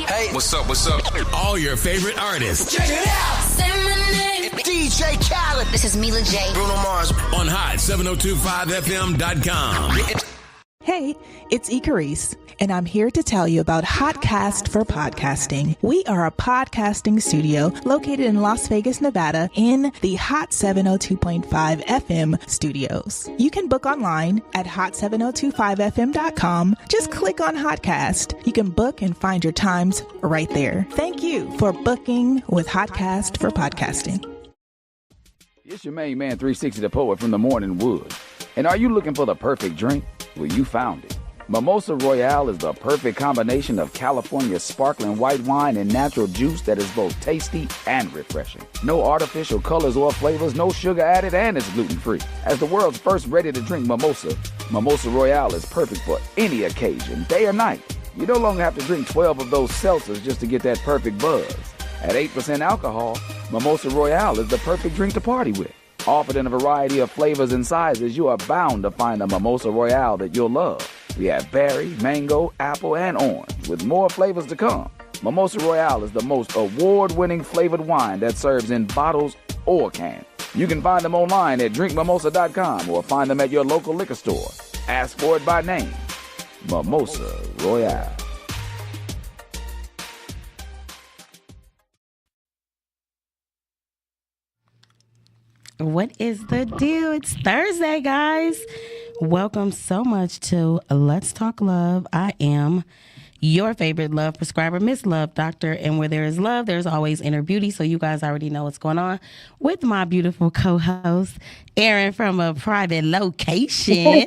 Hey, what's up? What's up? All your favorite artists. Check it out. Say my name. DJ Khaled. This is Mila J. Bruno Mars. On hot7025fm.com. Hey, it's Icarice, and I'm here to tell you about Hotcast for Podcasting. We are a podcasting studio located in Las Vegas, Nevada, in the Hot 702.5 FM studios. You can book online at hot7025fm.com. Just click on Hotcast. You can book and find your times right there. Thank you for booking with Hotcast for Podcasting. It's your main man, 360 the Poet from the Morning Wood. And are you looking for the perfect drink? Well, you found it. Mimosa Royale is the perfect combination of California sparkling white wine and natural juice that is both tasty and refreshing. No artificial colors or flavors, no sugar added, and it's gluten-free. As the world's first ready-to-drink mimosa, Mimosa Royale is perfect for any occasion, day or night. You no longer have to drink 12 of those seltzers just to get that perfect buzz. At 8% alcohol, Mimosa Royale is the perfect drink to party with. Offered in a variety of flavors and sizes, you are bound to find a Mimosa Royale that you'll love. We have berry, mango, apple, and orange, with more flavors to come. Mimosa Royale is the most award-winning flavored wine that serves in bottles or cans. You can find them online at drinkmimosa.com or find them at your local liquor store. Ask for it by name. Mimosa Royale. What is the deal? It's Thursday, guys. Welcome so much to Let's Talk Love. I am your favorite love prescriber, Miss Love Doctor. And where there is love, there's always inner beauty. So you guys already know what's going on with my beautiful co-host, Erin from a private location.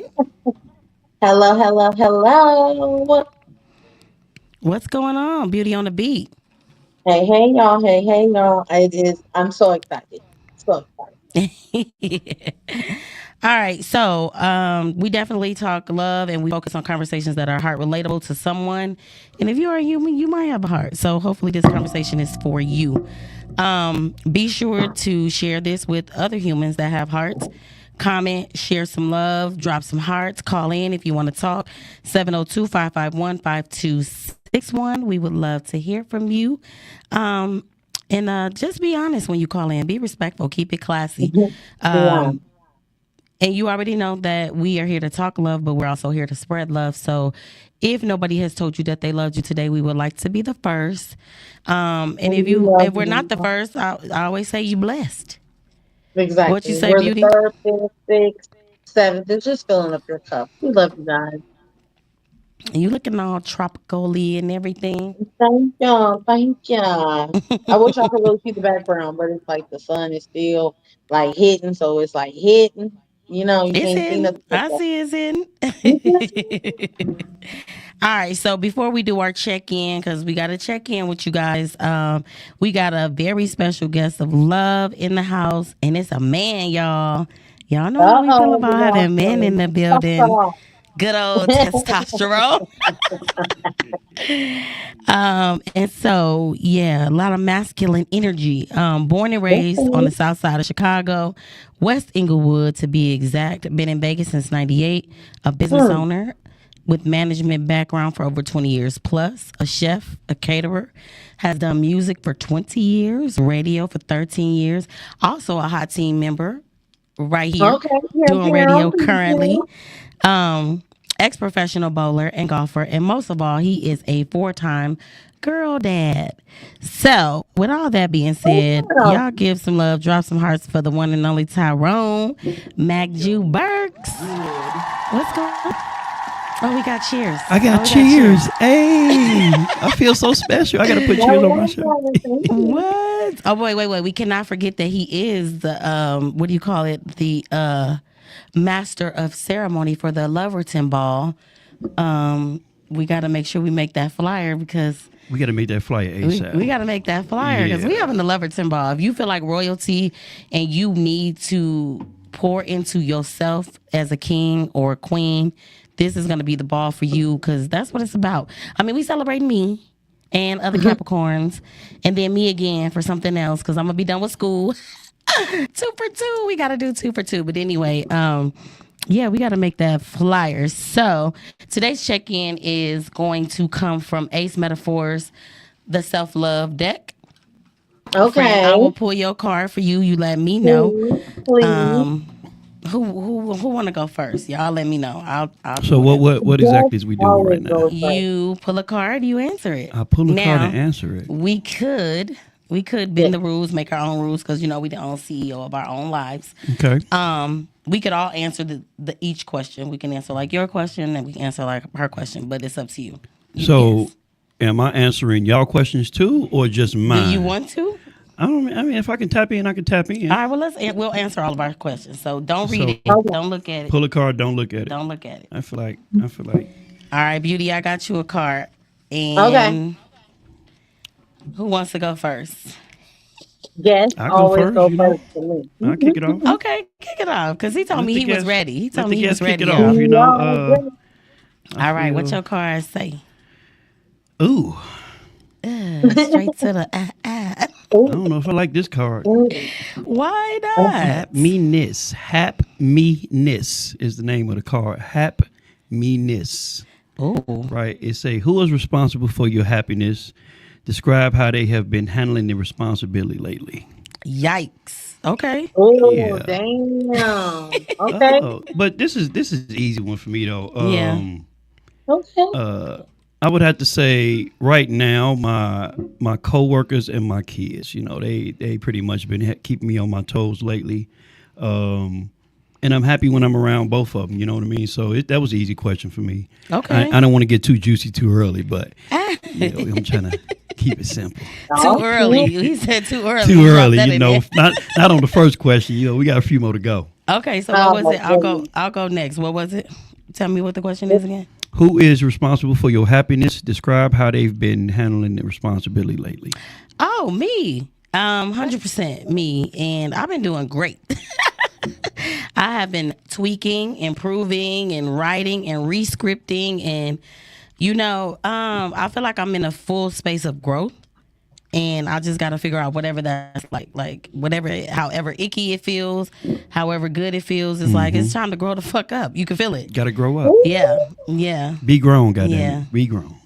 Hello. What's going on? Beauty on the beat. Hey, y'all. I'm so excited. All right, so we definitely talk love and we focus on conversations that are heart relatable to someone. And if you are a human, you might have a heart. So hopefully this conversation is for you. Be sure to share this with other humans that have hearts. Comment, share some love, drop some hearts, call in if you want to talk. 702-551-5261. We would love to hear from you. And just be honest when you call in. Be respectful. Keep it classy. And you already know that we are here to talk love, but we're also here to spread love. So if nobody has told you that they loved you today, we would like to be the first. And if we're not the first, I always say you blessed. Exactly. What you say, we're Beauty? The third, fifth, sixth, seventh. It's just filling up your cup. We love you guys. You looking all tropical-y and everything. Thank you. I wish I could really see the background, but it's like the sun is still like hitting, so it's like hitting. You know, you It's can't see in. nothing. I see it's in. All right, so before we do our check-in, because we got to check in with you guys, we got a very special guest of love in the house, and it's a man, y'all. Y'all know how we feel about having men in the building. Good old testosterone. And so, yeah, a lot of masculine energy. Born and raised on the south side of Chicago, West Inglewood to be exact. Been in Vegas since 98. A business owner with management background for over 20 years plus. A chef, a caterer. Has done music for 20 years. Radio for 13 years. Also a hot team member right here. Doing radio currently. Ex-professional bowler and golfer, and most of all, he is a 4-time girl dad. So, with all that being said, y'all give some love, drop some hearts for the one and only Tyrone MACC Burks. What's going on? Oh, we got cheers. I got cheers. Hey, I feel so special. I got to put cheers on my shirt. What? Oh, wait. We cannot forget that he is the, what do you call it? The master of ceremony for the Loverton Ball. We got to make sure we make that flyer because we got to make that flyer ASAP. We got to make that flyer because we having the Loverton Ball. If you feel like royalty and you need to pour into yourself as a king or a queen, this is going to be the ball for you because that's what it's about. I mean, we celebrate me and other Capricorns and then me again for something else because I'm going to be done with school. 2 for 2. We got to do 2 for 2. But anyway, yeah, we got to make that flyer. So today's check-in is going to come from Ace Metaphors. the self-love deck. Friend, Okay. I will pull your card for you. You let me know. Please. Who want to go first? Y'all let me know. I'll do So whatever. what exactly is we doing Always right now? goes first. You pull a card, you answer it. I pull a card and Now, answer it. we could Yeah. bend the rules, make our own rules, because we the own CEO of our own lives. Okay. We could all answer the each question. We can answer like your question, and we can answer like her question, but it's up to you. You So, guess. am I answering y'all questions too, or just mine? Do you want to? I mean, if I can tap in, I can tap in. All right. Well, we'll answer all of our questions. So don't read So- it. Don't look at it. Pull a card. Don't look at it. Don't look at it. I feel like. All right, Beauty. I got you a card. And Okay. who wants to go first? Yes, I go always first, go you know. first for me. I'll kick it off. Okay, kick it off because he told Let me the he was guest- ready. He let told the me he was guest kick ready. it y'all. off. You Y'all know. ready? All right, what feel- your card say? Ooh, Straight to the I don't know if I like this card. Why not? Happiness. Happiness is the name of the card. Happiness. Oh, Right. It say, who is responsible for your happiness? Describe how they have been handling the responsibility lately. yikes. Okay. Oh, Yeah. damn. Okay. But this is an easy one for me though. Yeah. Okay. I would have to say right now my coworkers and my kids, they pretty much been keeping me on my toes lately. And I'm happy when I'm around both of them, you know what I mean? So that was an easy question for me. Okay. I don't want to get too juicy too early, but I'm trying to keep it simple. Too early. He said too early. Too He dropped early, that in there. not on the first question. We got a few more to go. Okay, so Oh, what was it? my I'll go next. What was it? Tell me what the question is again. Who is responsible for your happiness? Describe how they've been handling the responsibility lately. Oh, me. 100% me, and I've been doing great. I have been tweaking, improving, and writing and rescripting, and I feel like I'm in a full space of growth, and I just got to figure out whatever that's like whatever, however icky it feels, however good it feels. It's like it's time to grow the fuck up. You can feel it. Got to grow up. Yeah. Be grown, goddamn Yeah. it. Be grown.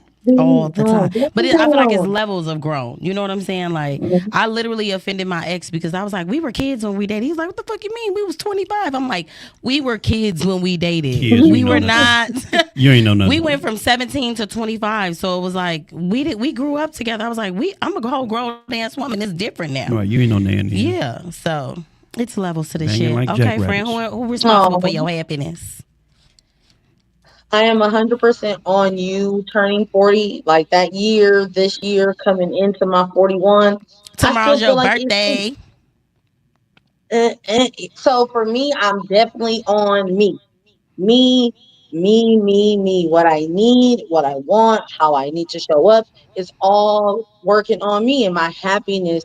All the time. But I feel like it's levels of grown. You know what I'm saying? Like, I literally offended my ex because I was like, we were kids when we dated. He's like, what the fuck you mean? We was 25. I'm like, we were kids when we dated. Kids, we you were know not. You ain't know nothing. We went from 17 to 25. So it was like, we grew up together. I was like, I'm a whole grown ass woman. It's different now. Right, you ain't no nanny. Yeah. So it's levels to this Banging shit. like Okay, friend, jackrabbits. who responsible for your happiness? I am 100% on you turning 40, like that year, this year, coming into my 41. Tomorrow's feel your like it's- birthday. So for me, I'm definitely on me. Me. What I need, what I want, how I need to show up is all working on me and my happiness.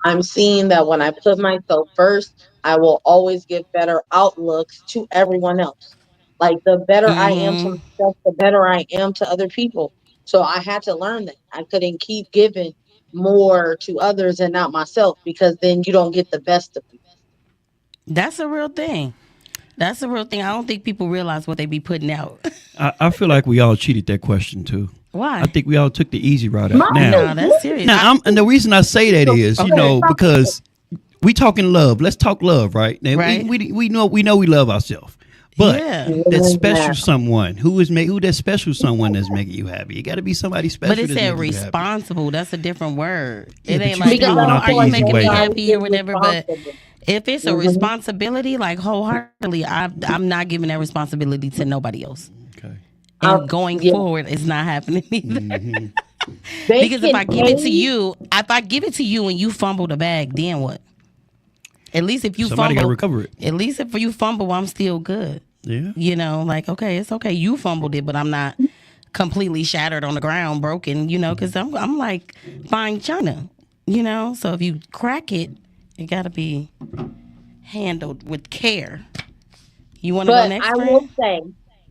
I'm seeing that when I put myself first, I will always give better outlooks to everyone else. Like the better I am to myself, the better I am to other people. So I had to learn that. I couldn't keep giving more to others and not myself because then you don't get the best of me. That's a real thing. That's a real thing. I don't think people realize what they be putting out. I feel like we all cheated that question too. Why? I think we all took the easy route out. No, Now, that's serious. and the reason I say that is, Okay. because we talking love. Let's talk love, right? Now, Right. we know we love ourselves. But Yeah. that special someone who that special someone that's making you happy. It got to be somebody special. But it that's said making you happy. responsible. That's a different word. Yeah, It but ain't you like, still went out are the you easy making way. me happy or whatever? But Responsible. if it's a responsibility, like wholeheartedly, I'm not giving that responsibility to nobody else. Okay. And going yeah. forward, it's not happening either. They Because if can I give it to pay- you, and you fumble the bag, then what? At least if you Somebody got to fumble, recover it. at least if you fumble, I'm still good. Yeah. Like, okay, it's okay. You fumbled it, but I'm not completely shattered on the ground, broken, because I'm like fine china, So if you crack it, it got to be handled with care. You want to go But next,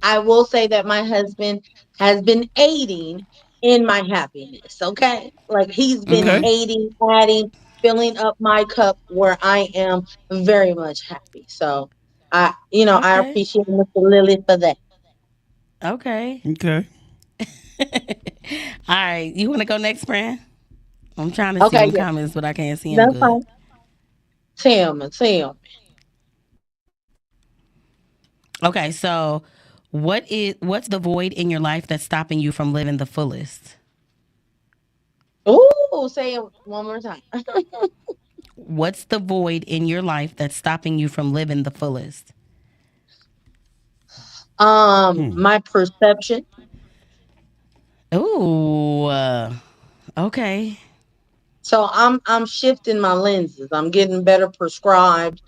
I will say that my husband has been aiding in my happiness. Okay. Like he's been Okay. aiding, adding, filling up my cup where I am very much happy. So I Okay. appreciate Mr. Lily for that. Okay. Okay. All right. You want to go next, friend? I'm trying to see Okay, them yeah, comments, but I can't see them that's good. fine. Tell me, tell me. Okay, so what's the void in your life that's stopping you from living the fullest? Ooh, say it one more time. What's the void in your life that's stopping you from living the fullest? My perception. Ooh, okay. So I'm shifting my lenses. I'm getting better prescribed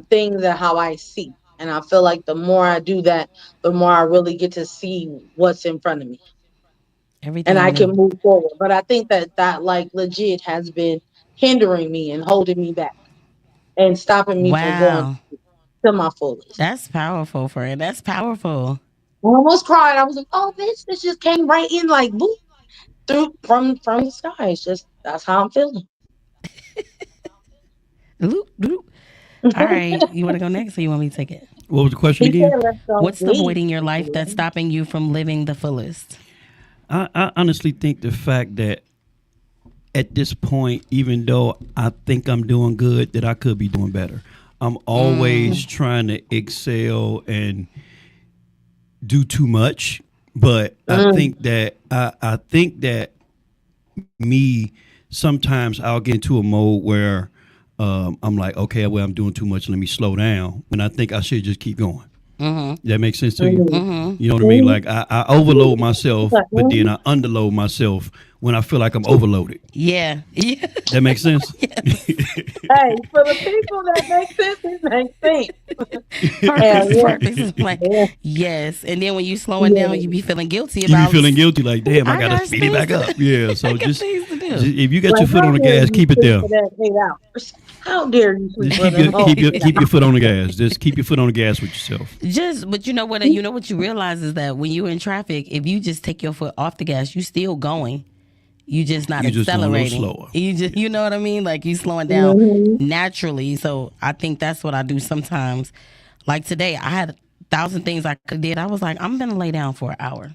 things that how I see. And I feel like the more I do that, the more I really get to see what's in front of me. And I Everything can new. move forward. But I think that that like legit has been hindering me and holding me back and stopping me from going Wow. to my fullest. That's powerful, friend. That's powerful. I almost cried. I was like, "Oh, this just came right in like boop through from the sky." It's just that's how I'm feeling. Loop, loop. All right. You want to go next or you want me to take it? What was the question He again? said, "Let's go What's the void deep." in your life that's stopping you from living the fullest? I honestly think the fact that at this point, even though I think I'm doing good, that I could be doing better. I'm always trying to excel and do too much, but Mm, I think that me sometimes I'll get into a mode where I'm like, okay, well, I'm doing too much. Let me slow down. When I think I should just keep going. That makes sense to you? mm, You know what I mean? mm. Like I overload He's myself, like, but then mhm. I underload myself when I feel like I'm overloaded. Yeah. Yeah. That makes sense? Hey, for the people that make sense, it makes sense. Hell Perfect. yeah, Perfect. It's like, yeah, yes. And then when you slowing down, you yeah. be feeling guilty You be about, feeling guilty, like, damn, I I gotta got speed it things back to up. do. Yeah, I so got just things to do. if you got Like, your foot how on the dare gas, you keep it sleep there. for that 8 hours? How dare you sleep Just for keep them your whole 8 hours? foot on the gas. Just keep your foot on the gas with yourself. Just, but you know what you realize is that when you're in traffic, if you just take your foot off the gas, you still going. You just not You just going a little accelerating. slower. You know what I mean? Like you slowing down Mm-hmm. naturally. So I think that's what I do sometimes. Like today, I had 1,000 things I could did. I was like, I'm gonna lay down for an hour.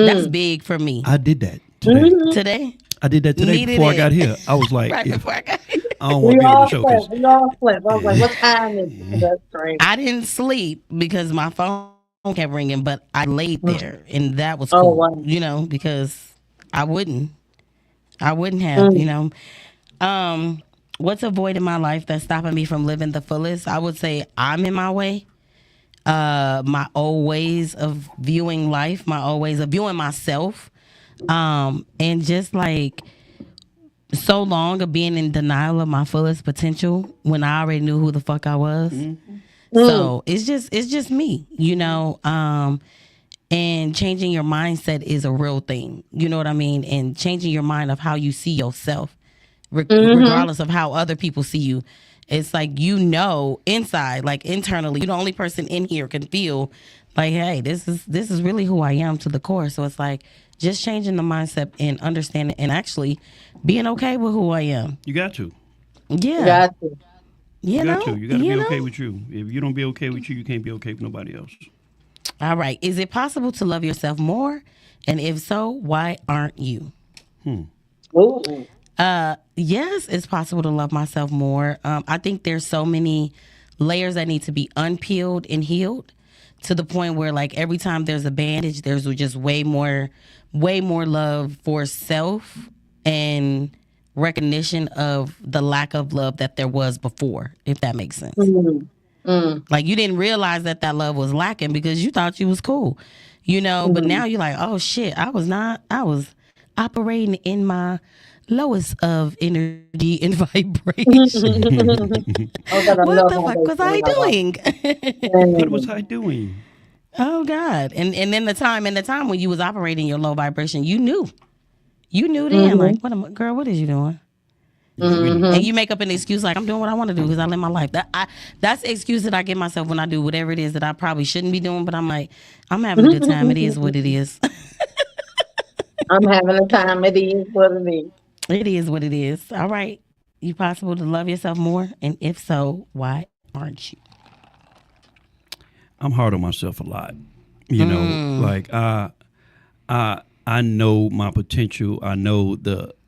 That's Mm. big for me. I did that today. Mm-hmm. Today, I did that today needed before I got it here. I was like, right if before I got here. I don't want We to be able to all show, slept. because We all slept. I was like, what time is it? That's great. I didn't sleep because my phone kept ringing, but I laid there, and that was Oh, cool. wow. Because I wouldn't. I wouldn't have. Mm. Um, what's a void in my life that's stopping me from living the fullest? I would say I'm in my way. My old ways of viewing life, my old ways of viewing myself, and just like so long of being in denial of my fullest potential when I already knew who the fuck I was. Mm. So it's just me. And changing your mindset is a real thing. You know what I mean? And changing your mind of how you see yourself, Mm-hmm. regardless of how other people see you. It's like, inside, like internally, you're the only person in here can feel like, hey, this is really who I am to the core. So it's like just changing the mindset and understanding and actually being okay with who I am. you got to. Yeah. Got you. You You got know, to. You got to you be okay know. with you. If you don't be okay with you, you can't be okay with nobody else. All right. Is it possible to love yourself more? And if so, why aren't you? Ooh. Yes, it's possible to love myself more. I think there's so many layers that need to be unpeeled and healed to the point where, like, every time there's a bandage, there's just way more love for self and recognition of the lack of love that there was before, if that makes sense. Mm. Mm. Like you didn't realize that love was lacking because you thought you was cool. But Mm. now you're like, oh shit, I was operating in my lowest of energy and vibration. I was at a What low the fuck was vibration I when I was. doing? What was Mm. I doing? Oh God. And then the time when you was operating your low vibration, you knew. You knew then, like, Mhm. girl, what is you doing? Yeah, we knew. And Mhm. you make up an excuse like I'm doing what I want to do because I live my life. That's the excuse that I give myself when I do whatever it is that I probably shouldn't be doing. But I'm like, I'm having a good time. It is what it is. I'm having a time. It is what it is. It is what it is. All right. You possible to love yourself more? And if so, why aren't you? I'm hard on myself a lot. You know, like I know my potential. I know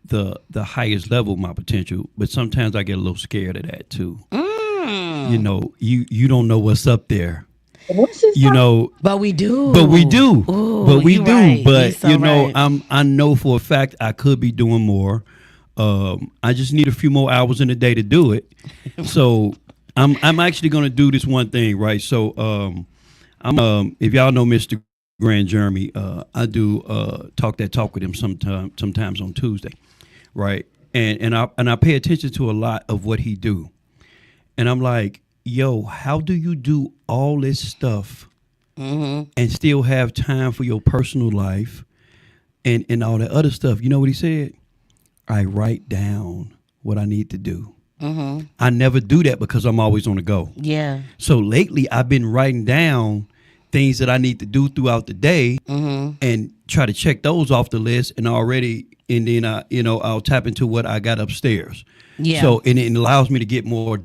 the highest level of my potential, but sometimes I get a little scared of that too. Mm. You know, you don't know what's up there. What's this You know, But we do. but we do. Ooh, but we you do. right. But You so you know, right. I know for a fact I could be doing more. I just need a few more hours in the day to do it. So I'm actually going to do this one thing, right? So I'm if y'all know Mr. Grand Jeremy, I do talk with him sometimes on Tuesday, right? And I pay attention to a lot of what he do, and I'm like, yo, how do you do all this stuff and still have time for your personal life and all that other stuff? You know what he said? I write down what I need to do. I never do that because I'm always on the go. Yeah. So lately, I've been writing down things that I need to do throughout the day and try to check those off the list. And then I'll tap into what I got upstairs. Yeah. So and it allows me to get more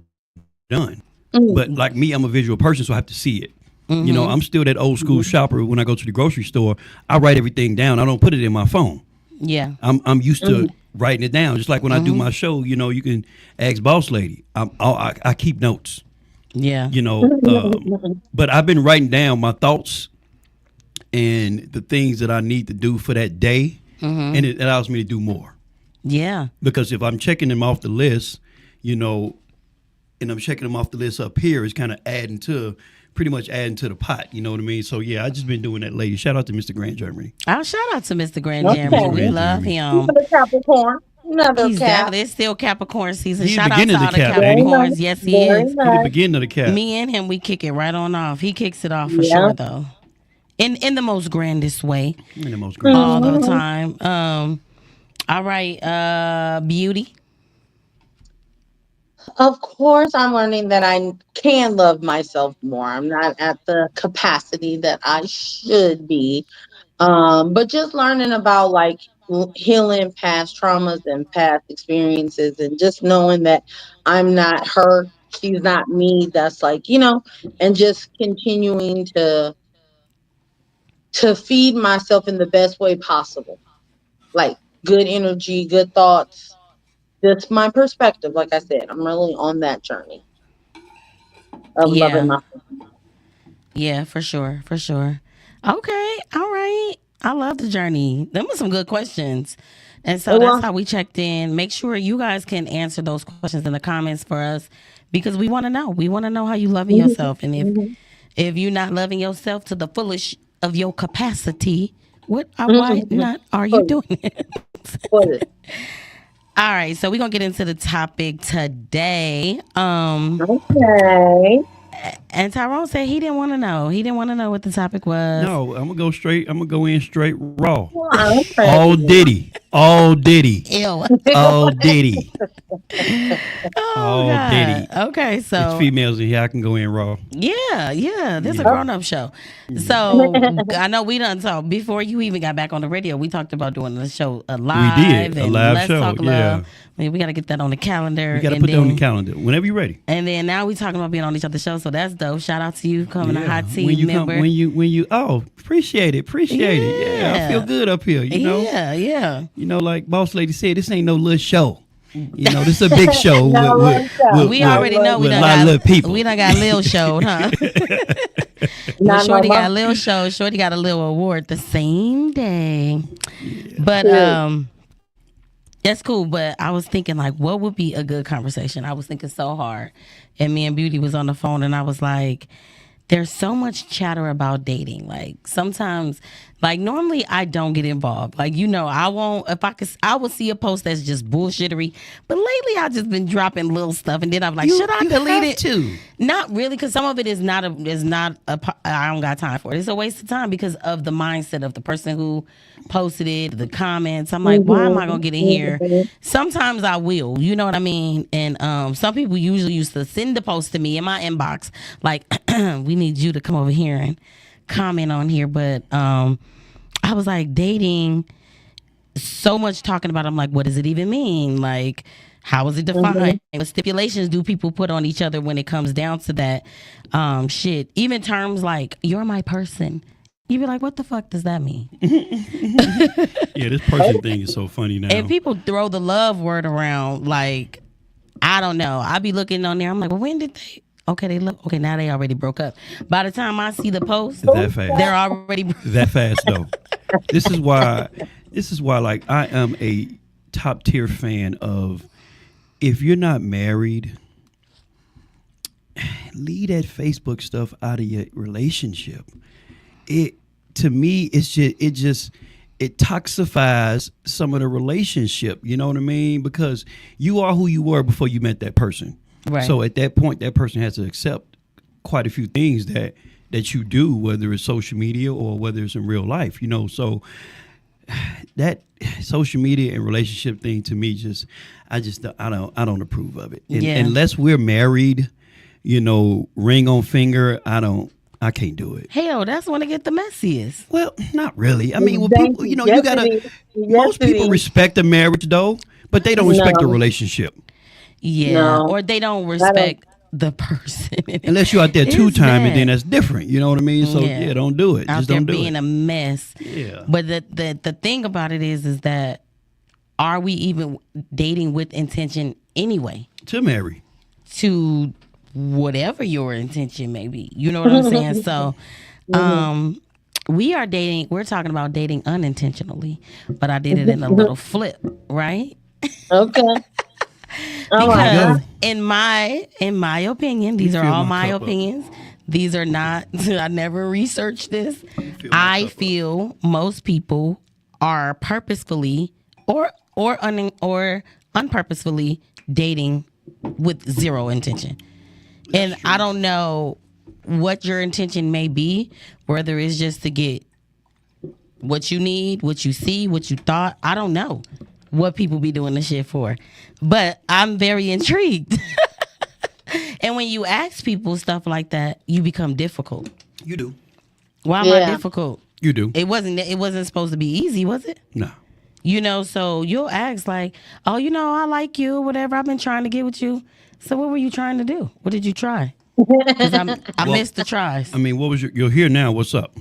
done. But like me, I'm a visual person, so I have to see it. You know, I'm still that old school shopper. When I go to the grocery store, I write everything down. I don't put it in my phone. Yeah. I'm used to writing it down. Just like when I do my show, you know, you can ask Boss Lady. I keep notes. Yeah. You know, but I've been writing down my thoughts and the things that I need to do for that day, and it allows me to do more. Yeah. Because if I'm checking them off the list, you know, and I'm checking them off the list up here, it's kind of pretty much adding to the pot. You know what I mean? So yeah, I just been doing that lately. Shout out to Mr. Grand Jeremy. I'll shout out to Mr. Grand Okay. Jeremy. We Grand love Jeremy. him. for the Capricorn? Another He's Cap. definitely, it's still Capricorn season. He's Shout out to beginning all the the Cap, ain't he? Capricorns. Yes, he Very is. He the nice. beginning of the cap. Me and him, we kick it right on off. He kicks it off for Yeah. sure, though. In the most grandest way, In the most great. all the time. All right, Beauty. Of course, I'm learning that I can love myself more. I'm not at the capacity that I should be. But just learning about like healing past traumas and past experiences, and just knowing that I'm not her, she's not me. That's like, and just continuing to feed myself in the best way possible. Like good energy, good thoughts. That's my perspective. Like I said, I'm really on that journey of loving Yeah. myself. Yeah, for sure. For sure. Okay. All right. I love the journey. Them were some good questions. And so Well, that's how we checked in. Make sure you guys can answer those questions in the comments for us because we want to know. We want to know how you loving yourself. And if you're not loving yourself to the fullest of your capacity, why not are you doing it? what is it? All right, so we're gonna get into the topic today. Okay. And Tyrone said he didn't want to know. He didn't want to know what the topic was. No, I'm gonna go in straight raw. Okay. All Diddy. All Diddy. Ew. All Diddy. Oh, All God. Diddy. Okay, It's so females in here. I can go in raw. yeah, this is a grown-up show. So I know we done talk before you even got back on the radio. We talked about doing the show live. We did, a and live Let's show, Talk yeah. Love. I mean, we got to get that on the calendar. We gotta and put that on the then- calendar whenever you're ready. And then now we talking about being on each other's show, so that's dope. Shout out to you coming to Hot Tea when you member. when you appreciate it. Yeah, I feel good up here, you know. Yeah. You know, like Boss Lady said, this ain't no little show. You know, this is a big show. No, We already know we with a done lot of got little people. We done got Lil showed, huh? Not Shorty no got more. Lil show. Shorty got a little award the same day. But that's cool. But I was thinking like, what would be a good conversation? I was thinking so hard, and me and Beauty was on the phone, and I was like, there's so much chatter about dating. Like sometimes, like normally I don't get involved. Like, I won't, I will see a post that's just bullshittery. But lately I've just been dropping little stuff. And then I'm like, should I delete it? Too. Not really. Cause some of it is not I don't got time for it. It's a waste of time because of the mindset of the person who posted it, the comments. I'm like, why am I going to get in here? Sometimes I will, you know what I mean? And some people usually used to send the post to me in my inbox. Like, we need you to come over here and comment on here. But I was like, dating, so much talking about it. I'm like, what does it even mean? Like, how is it defined? What stipulations do people put on each other when it comes down to that shit? Even terms like, you're my person. You be like, what the fuck does that mean? Yeah, this person thing is so funny now. And people throw the love word around like, I don't know. I be looking on there. I'm like, well, when did they? Okay, they look. Okay, now they already broke up. By the time I see the post, that fast. they're already That fast though. This is why. This is why. Like, I am a top tier fan of. If you're not married, leave that Facebook stuff out of your relationship. It to me, it toxifies some of the relationship. You know what I mean? Because you are who you were before you met that person. Right. So at that point, that person has to accept quite a few things that you do, whether it's social media or whether it's in real life. You know, so that social media and relationship thing to me, I don't approve of it. And, unless we're married, you know, ring on finger, I can't do it. Hell, that's when it get the messiest. Well, not really. I mean, when people, you know, you gotta. Most people respect the marriage though, but they don't respect the relationship. Yeah, or they don't respect the person. Unless you're out there two-time, and then that's different. You know what I mean? So yeah, don't do it. Out Just there don't do being it. a mess. Yeah. But the thing about it is that are we even dating with intention anyway? To marry. To whatever your intention may be. You know what I'm saying? So we are dating, we're talking about dating unintentionally, but I did it in a little flip, right? Okay. Because in my opinion, these are all my opinions. These are not, I never researched this. I feel most people are purposefully or unpurposefully dating with zero intention. And I don't know what your intention may be, whether it's just to get what you need, what you see, what you thought. I don't know what people be doing this shit for. But I'm very intrigued. And when you ask people stuff like that, you become difficult. You do. Why am I difficult? You do. It wasn't supposed to be easy, was it? No. You know, so you'll ask like, oh, you know, I like you, whatever. I've been trying to get with you. So what were you trying to do? What did you try? Because I missed the tries. I mean, what was you're here now. What's up?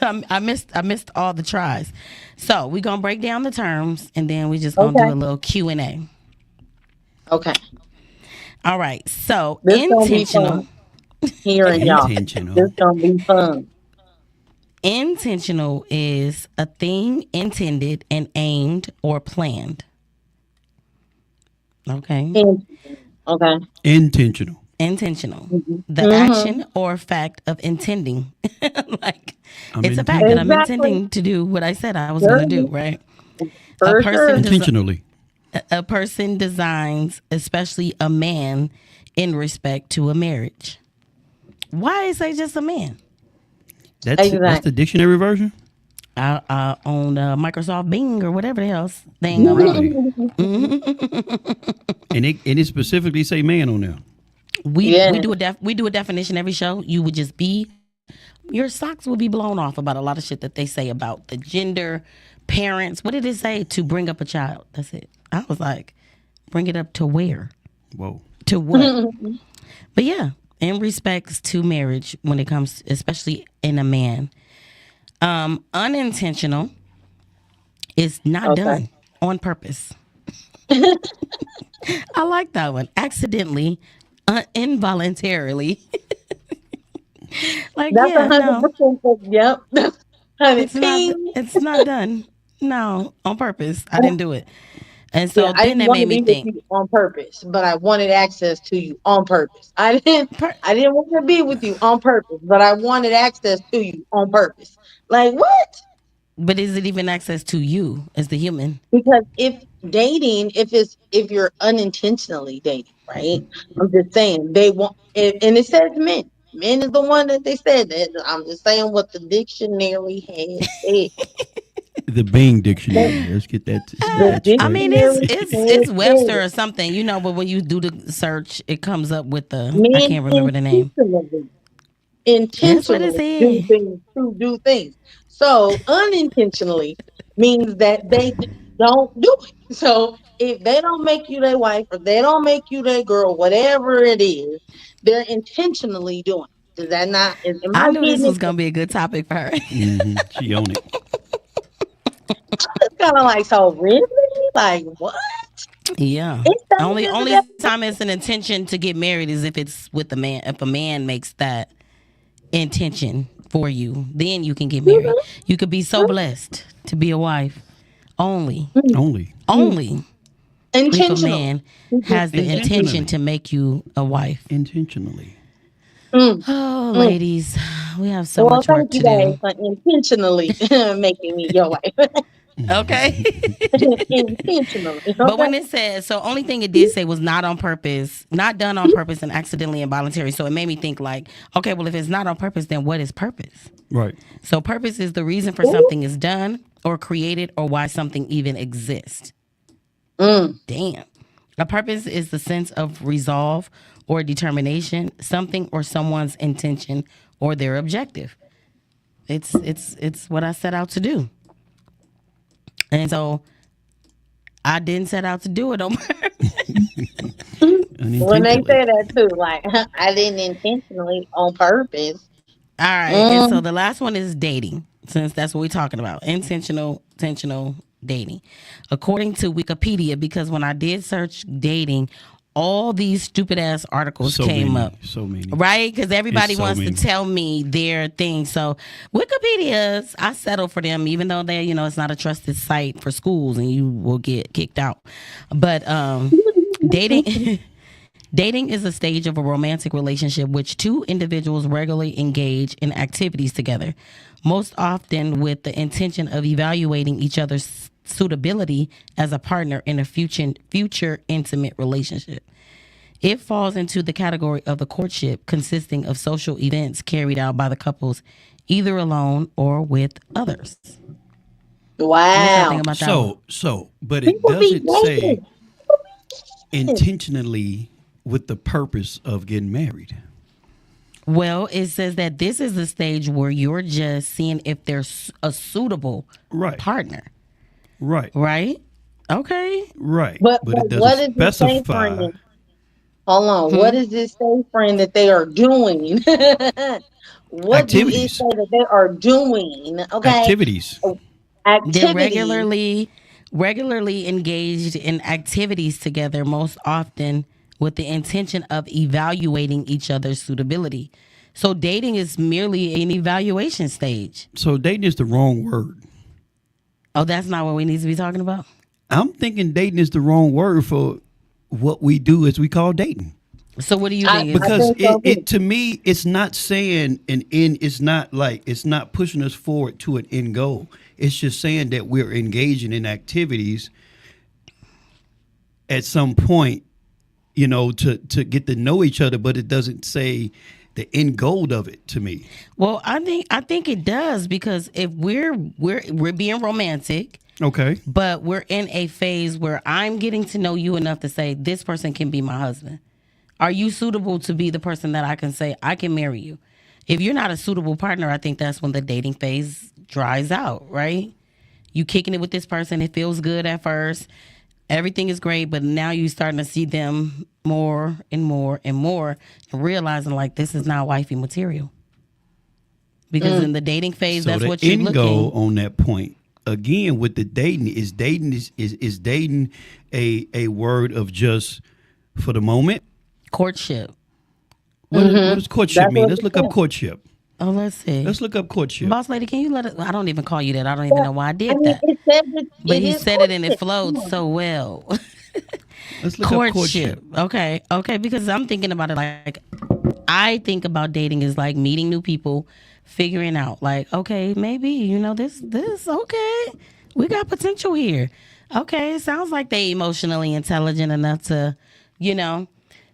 I missed all the tries. So we're going to break down the terms, and then we just going to do a little Q&A. Okay. All right. So This intentional. Hearing y'all. Intentional. This gonna be fun. Intentional is a thing intended and aimed or planned. Okay. Okay. Intentional. Intentional. The action or fact of intending. Like, it's a fact that I'm intending to do what I said I was going to do, right? For sure. Intentionally. A person designs, especially a man, in respect to a marriage. Why is it just a man? That's the dictionary version? On Microsoft Bing or whatever the hell's thing. Really? And it specifically say man on there. We do a definition every show. You would just be, your socks would be blown off about a lot of shit that they say about the gender, parents. What did it say? To bring up a child. That's it. I was like, bring it up to where? Whoa. To what? But yeah, in respects to marriage, when it comes, especially in a man, unintentional is not done on purpose. I like that one. Accidentally, involuntarily. Like, That's yeah, no, 100%. Yep. it's not done. No, on purpose. I didn't do it. And so I then didn't that want made to be me with think. you on purpose, but I wanted access to you on purpose. I didn't want to be with you on purpose, but I wanted access to you on purpose. Like what? But is it even access to you as the human? Because if you're unintentionally dating, right? I'm just saying they want, and it says men. Men is the one that they said that. I'm just saying what the dictionary has said. The Bing dictionary. Let's get that. I mean, it's Webster or something, you know. But when you do the search, it comes up with the I can't remember the name. Intentionally do things. So unintentionally means that they don't do it. So if they don't make you their wife or they don't make you their girl, whatever it is, they're intentionally doing it. Is that not? Am I I knew this getting was it? gonna be a good topic for her. She own it. It's kind of like, so really? Like, what? Yeah. It's Only stages of time it's an intention to get married is if it's with a man. If a man makes that intention for you, then you can get married. You could be so blessed to be a wife. Only Only if a intentional. man has the intention Intentionally. to make you a wife. intentionally. Mm, Oh, mm. ladies, we have so Well, much work thank you to guys do. for intentionally making me your wife. Okay. Intentionally. But Okay. when it says, so only thing it did say was not on purpose, not done on purpose and accidentally involuntary. So it made me think like, okay, well, if it's not on purpose, then what is purpose? Right. So purpose is the reason for something is done or created or why something even exists. Mm. Damn. A purpose is the sense of resolve or determination, something or someone's intention or their objective. It's what I set out to do. And so I didn't set out to do it on purpose. When they Unintentionally. say that too, like I didn't intentionally on purpose. All right. And so Mm. the last one is dating, since that's what we're talking about. Intentional dating. According to Wikipedia, because when I did search dating, all these stupid ass articles So came many, up. so many. Right? Because everybody It's so wants many. to tell me their thing. So Wikipedia's, I settle for them, even though they, it's not a trusted site for schools and you will get kicked out. But dating dating is a stage of a romantic relationship which two individuals regularly engage in activities together, most often with the intention of evaluating each other's suitability as a partner in a future intimate relationship. It falls into the category of the courtship, consisting of social events carried out by the couples either alone or with others. What y'all think Wow. about that one? But it People be doesn't say dating. intentionally with the purpose of getting married. Well, it says that this is the stage where you're just seeing if there's a suitable Right. partner, Right. right? Okay. Right. But, But it what doesn't is it say, specify. friend? Hold on. What does it say, friend, that they are doing? What do it Activities. say that they are doing? Okay. Activities. They're Activities. regularly engaged in activities together, most often with the intention of evaluating each other's suitability. So dating is merely an evaluation stage. So dating is the wrong word. Oh, that's not what we need to be talking about? I'm thinking dating is the wrong word for what we do as we call dating. So what do you I- think? Because think so, it to me, it's not saying an end. It's not pushing us forward to an end goal. It's just saying that we're engaging in activities at some point, to get to know each other. But it doesn't say the end goal of it to me. Well, I think it does, because if we're being romantic, Okay. but we're in a phase where I'm getting to know you enough to say this person can be my husband. Are you suitable to be the person that I can say I can marry you? If you're not a suitable partner, I think that's when the dating phase dries out, right? You kicking it with this person, it feels good at first. Everything is great, but now you're starting to see them more and more and more and realizing like this is not wifey material. Because in the dating phase, So that's the what you're end looking. goal on that point again with the dating is dating a word of just for the moment. Courtship. What does courtship That's mean? what Let's it look up says. courtship. Oh, let's see. Let's look up courtship. Boss lady, can you let it? I don't even call you that. I don't even know why I did I mean, that. it says But it he is said it and it courtship. flowed Come on. so well. Let's look up courtship. Okay, because I'm thinking about it like I think about dating is like meeting new people, figuring out like, okay, maybe, this okay. We got potential here. Okay, it sounds like they emotionally intelligent enough to,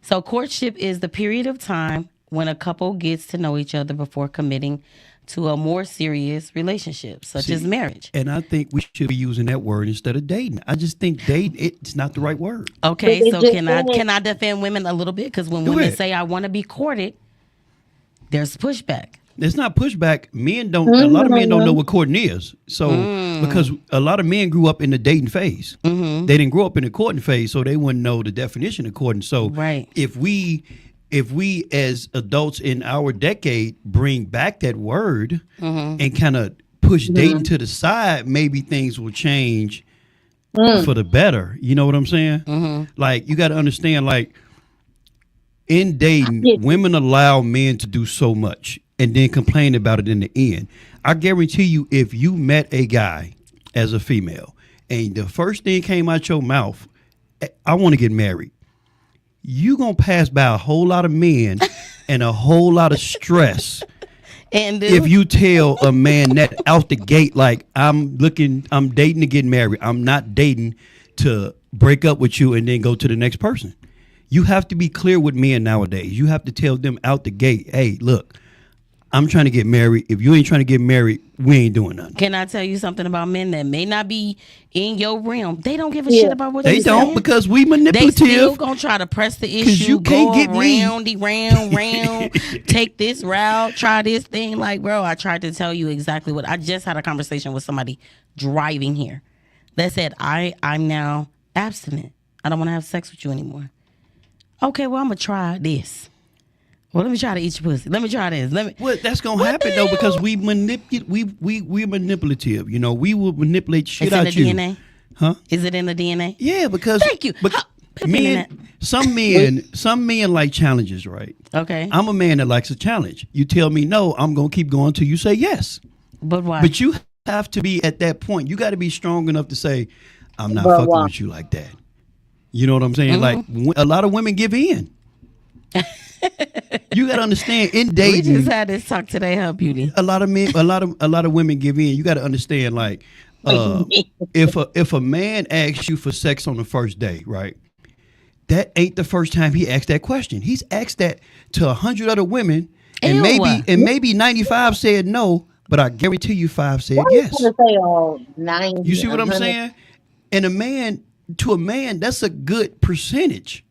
So courtship is the period of time when a couple gets to know each other before committing to a more serious relationship, such as marriage. And I think we should be using that word instead of dating. I just think dating it's not the right word. Okay, But it so just can I defend women a little bit? Because when Go women ahead. say I want to be courted, there's pushback. It's not pushback. Men don't. A lot of men don't know what courting is. So because a lot of men grew up in the dating phase, they didn't grow up in the courting phase, so they wouldn't know the definition of courting. So Right. if we if we as adults in our decade bring back that word and kind of push dating to the side, maybe things will change for the better. You know what I'm saying? Like, you got to understand, like, in dating, women allow men to do so much and then complain about it in the end. I guarantee you, if you met a guy as a female and the first thing came out your mouth, I want to get married, you going to pass by a whole lot of men and a whole lot of stress. And if you tell a man that out the gate, like, I'm dating to get married, I'm not dating to break up with you and then go to the next person. You have to be clear with men nowadays. You have to tell them out the gate, hey, look, I'm trying to get married. If you ain't trying to get married, we ain't doing nothing. Can I tell you something about men that may not be in your realm? They don't give a shit about what they you're don't saying. Because we manipulative. They still gonna try to press the issue. You can't get round, take this route, try this thing. Like, bro, I tried to tell you exactly what I just had a conversation with somebody driving here that said, I'm now abstinent. I don't want to have sex with you anymore. Okay, well, I'm gonna try this. Well, let me try to eat your pussy. Let me try this. Well, that's gonna happen though, because we're manipulative. You know, we will manipulate shit out you. Is it in the DNA? Huh? Is it in the DNA? Yeah, because thank you. Some men like challenges, right? Okay. I'm a man that likes a challenge. You tell me no, I'm gonna keep going till you say yes. But why? But you have to be at that point. You got to be strong enough to say, I'm not fucking with you like that. You know what I'm saying? Like, a lot of women give in. You got to understand, in dating. We just had this talk today, huh, Beauty? A lot of women give in. You got to understand, like, if a man asks you for sex on the first day, right? That ain't the first time he asked that question. He's asked that to 100 other women, and maybe 95 said no, but I guarantee you 5 said yes. You see what I'm saying? And to a man, that's a good percentage.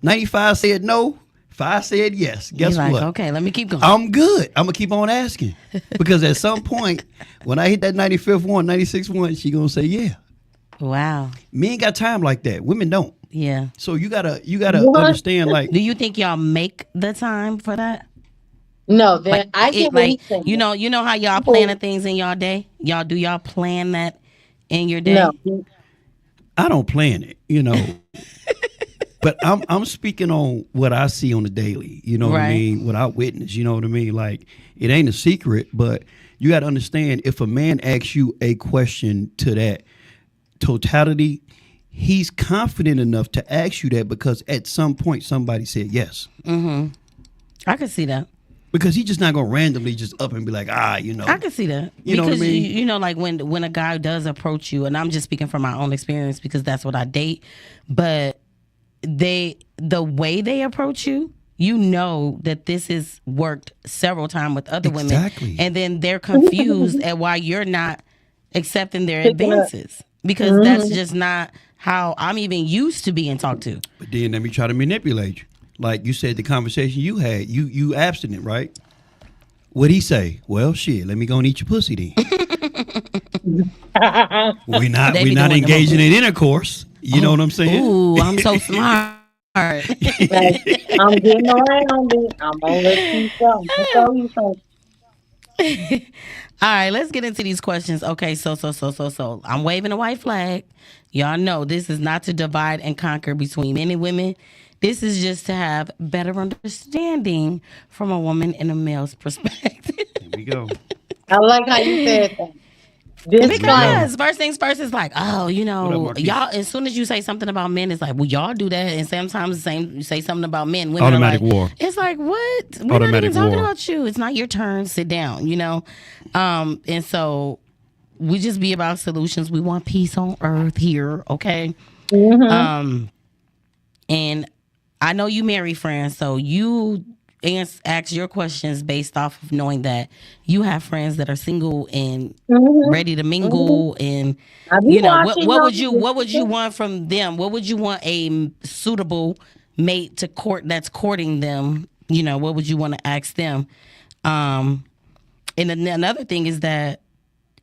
95 said no, 5 said yes. Guess what? Okay, let me keep going. I'm good. I'm going to keep on asking. Because at some point, when I hit that 95th one, 96th one, she going to say yeah. Wow. Men got time like that. Women don't. Yeah. So you gotta understand, like. Do you think y'all make the time for that? No, I get like, you know how y'all planning things in y'all day? Do y'all plan that in your day? No. I don't plan it, you know. But I'm speaking on what I see on the daily, you know what I mean? What I witness, you know what I mean? Like, it ain't a secret, but you got to understand, if a man asks you a question to that totality, he's confident enough to ask you that because at some point somebody said yes. Mm-hmm. I can see that. Because he's just not going to randomly just up and be like, you know. I can see that. You know what I mean? You know, like when a guy does approach you, and I'm just speaking from my own experience because that's what I date, but the way they approach you, you know that this is worked several times with other women. And then they're confused at why you're not accepting their advances. Because that's just not how I'm even used to being talked to. But then let me try to manipulate you. Like you said, the conversation you had, you abstinent, right? What'd he say? Well, shit, let me go and eat your pussy then. We're not engaging in intercourse. You know what I'm saying? Ooh, I'm so smart. I'm getting around it. I'm gonna let you go. Show you something. All right, let's get into these questions. Okay, so I'm waving a white flag. Y'all know this is not to divide and conquer between men and women. This is just to have better understanding from a woman and a male's perspective. Here we go. I like how you said that. Because first things first is like, you know, y'all, as soon as you say something about men, it's like, well, y'all do that. And sometimes you say something about men. Women automatic are like, war. It's like, what? We're not even talking about you. It's not your turn. Sit down, you know? And so we just be about solutions. We want peace on earth here, okay? Mm-hmm. And I know you married, friends, so you ask your questions based off of knowing that you have friends that are single and ready to mingle, and you know what would you want from them? What would you want a suitable mate to that's courting them? You know, what would you want to ask them? And another thing is that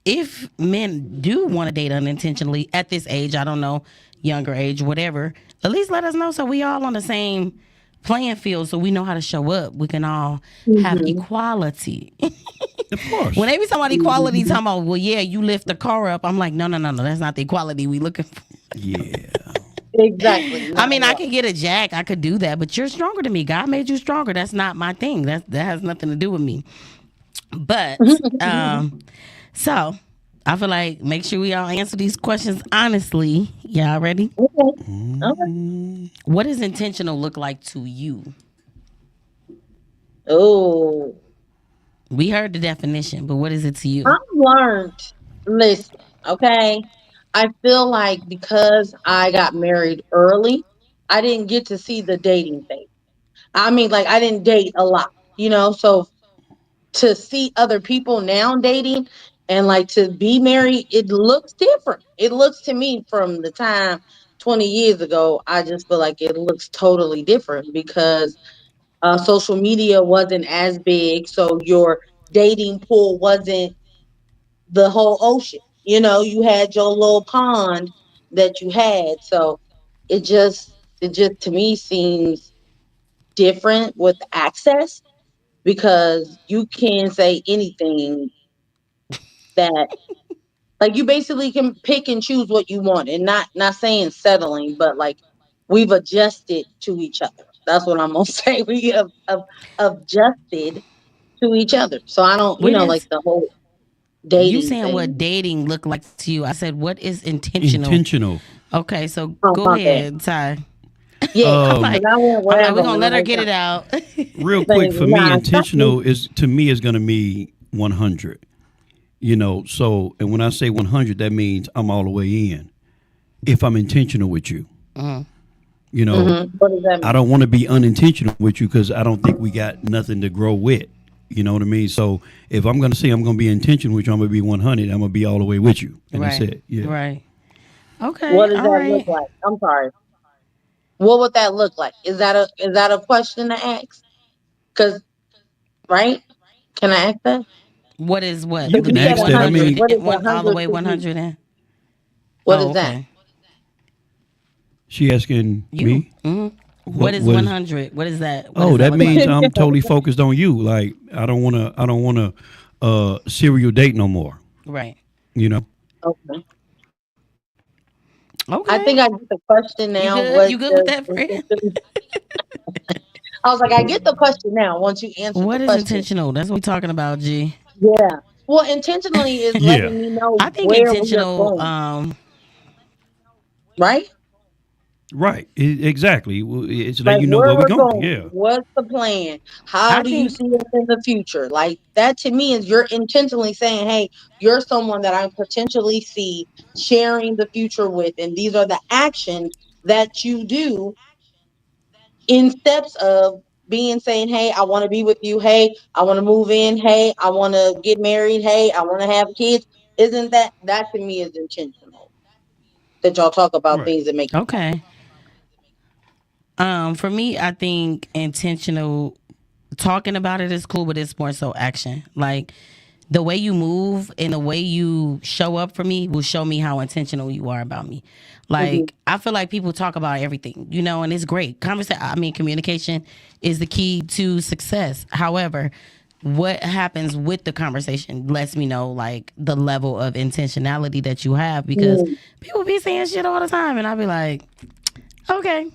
if men do want to date unintentionally at this age, I don't know, younger age, whatever, at least let us know so we all on the same playing field so we know how to show up. We can all have equality. Of course. When they be talking about equality, talking about, well, yeah, you lift the car up. I'm like, no, that's not the equality we looking for. Yeah. Exactly. I mean, I could get a jack. I could do that. But you're stronger than me. God made you stronger. That's not my thing. That has nothing to do with me. But, so I feel like make sure we all answer these questions honestly. Y'all ready? Okay. What does intentional look like to you? Oh, We heard the definition, but what is it to you? I've learned. Listen, okay. I feel like because I got married early, I didn't get to see the dating phase. I mean, like I didn't date a lot, So to see other people now dating and like to be married, it looks different. It looks to me from the time 20 years ago. I just feel like it looks totally different because social media wasn't as big, so your dating pool wasn't the whole ocean. You had your little pond that you had. So it just to me seems different with access because you can say anything that like you basically can pick and choose what you want and not saying settling, but like we've adjusted to each other. That's what I'm gonna say. We have adjusted to each other. So I don't, What like is the whole you dating saying what thing. dating look like to you? I said, what is intentional? Intentional. Okay, so Oh go my bad. ahead, Ty. Yeah, I'm because like, I went I'm like, wherever we're gonna and let her I get got it out. Real but quick, for me, nah, stop me. intentional is to me is going to be 100. So and when I say 100, that means I'm all the way in. If I'm intentional with you, you know, What does that I mean? don't want to be unintentional with you because I don't think we got nothing to grow with. You know what I mean? So if I'm going to say I'm going to be intentional with you, I'm going to be 100. I'm going to be all the way with you, and that's Right, it. Yeah. right. Okay, What does all that look right. like? I'm sorry. What would that look like? Is that a question to ask? Because right? Can I ask that? What is what? You Because To can you be said ask a that. I 100. mean, What is a all the 100 way to you? 100 in? What Oh, is that? okay. she asking You. me. What is was? 100? What is that? What Oh, does that that look like? means I'm totally focused on you. Like I don't want to. I don't want to serial date no more. Right. You know. Okay. I Okay. think I get the question You now. good? What You good with does that, friend? intention? I was like, I get the question now. Once you answered the What is question, intentional? That's what we're talking about, G. yeah. Well, intentionally is Yeah. letting me know I think where we are intentional. going, right? Right. Exactly. Well, it's letting Like you know where where we're we're going. going. Yeah. What's the plan? How I do you think see us in the future? Like that to me is you're intentionally saying, hey, you're someone that I potentially see sharing the future with, and these are the actions that you do in steps of being saying, hey, I want to be with you. Hey, I want to move in. Hey, I want to get married. Hey, I want to have kids. Isn't that to me is intentional? That y'all talk about Right. things that make you happy. okay. For me, I think intentional talking about it is cool, but it's more so action. Like the way you move and the way you show up for me will show me how intentional you are about me. Mhm. Like I feel like people talk about everything, and it's great. Communication is the key to success. However, what happens with the conversation lets me know like the level of intentionality that you have because Mm. people be saying shit all the time and I be like, okay.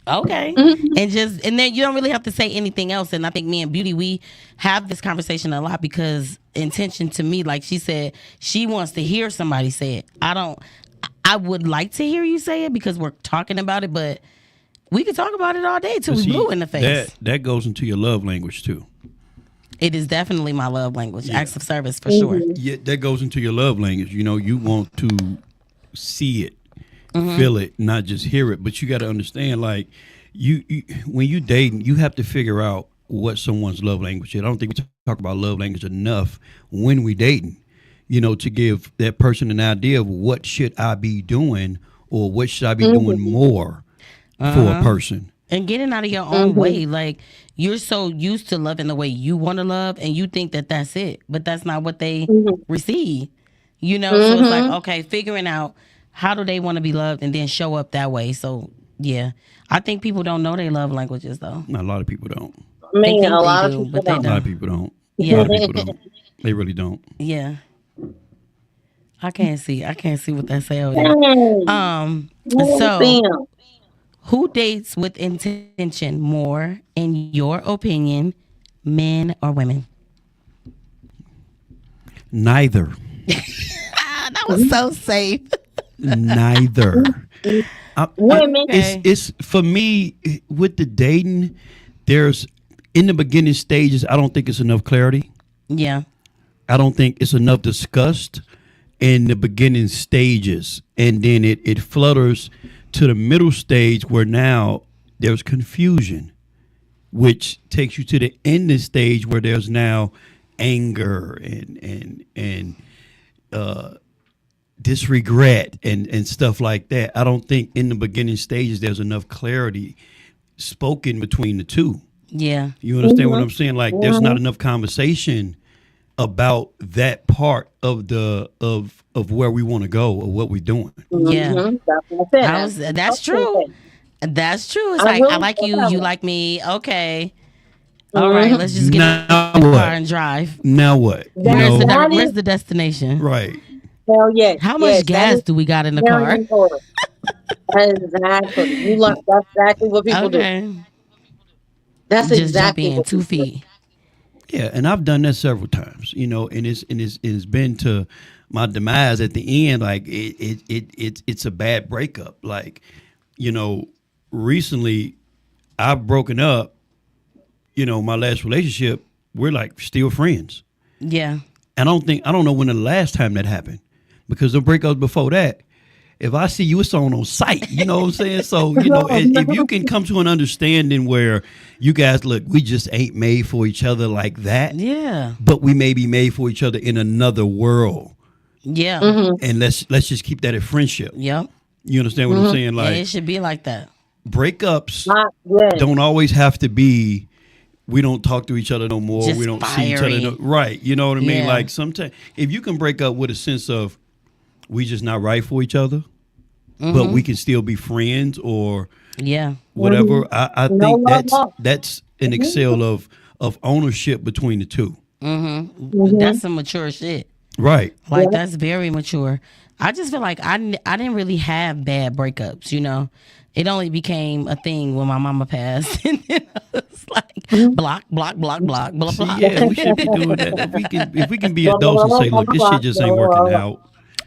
Okay. Mhm. And then you don't really have to say anything else. And I think me and Beauty, we have this conversation a lot because intention to me, like she said, she wants to hear somebody say it. I would like to hear you say it because we're talking about it, but we could talk about it all day till But we see, blue in the face. that goes into your love language too. It is definitely my love language, Yeah. acts of service for sure. Mhm. Yeah, that goes into your love language. You want to see it, feel it, not just hear it. But you got to understand, like you when you dating, you have to figure out what someone's love language is. I don't think we talk about love language enough when we dating. To give that person an idea of what should I be doing or what should I be doing Mhm. more for a person. And getting out of your own Mhm. way. Like you're so used to loving the way you want to love and you think that that's it, but that's not what they Mhm. receive. So it's like, Mhm. okay, figuring out how do they want to be loved and then show up that way. So Yeah. I think people don't know their love languages though. A lot of people don't. I They mean, think a they lot of do, people but they A don't. lot don't. of people don't. A Yeah. lot of people don't. They really don't. Yeah. I can't see. I can't see what that say over there. Dang, well, So damn. who dates with intention more, in your opinion, men or women? Neither. That was so safe. Neither. Women. Okay. It's for me with the dating. There's in the beginning stages. I don't think it's enough clarity. Yeah. I don't think it's enough discussed in the beginning stages, and then it flutters to the middle stage where now there's confusion, which takes you to the ending stage where there's now anger and disregret and stuff like that. I don't think in the beginning stages there's enough clarity spoken between the two. Yeah. You understand what I'm saying? Like there's not enough conversation about that part of the of where we want to go or what we're doing. Yeah. That's what I said. I was, that's true. That's true. It's I like, I really like feel you, that you way. like me. Okay. All right, let's just get Now in the what? car and drive. Now what? You Where's know, That where's is- the destination? right? Hell yes. How much yes, that gas is do we got in the very car? important. Exactly. You learn. That's exactly what people do. Okay. That's Just jump exactly in what 2 people do. feet. Yeah, and I've done that several times. You know, and it's been to my demise at the end. Like it's a bad breakup. Like, you know, recently I've broken up. You know, my last relationship, we're like still friends. Yeah. I don't know when the last time that happened, because the breakups before that, if I see you, it's on sight. You know what I'm saying? So, you know, if you can come to an understanding where you guys, look, we just ain't made for each other like that, Yeah. but we may be made for each other in another world, Yeah. and let's just keep that a friendship. Yep. You understand what I'm saying? And Like it should be like that. breakups Yes. don't always have to be. We don't talk to each other no more. Just We don't see each other. fiery. No, right. You know what I mean? Yeah. Like sometimes if you can break up with a sense of we just not right for each other, but we can still be friends or Yeah. whatever. I No think love lost. that's an excel of ownership between the two. That's some mature shit. Right. Like that's very mature. I just feel like I didn't really have bad breakups, you know. It only became a thing when my mama passed. And then I was like, block, block, block, block, blah, See, blah. yeah, we should be doing that. If we can be adults and say, look, this shit just ain't working out.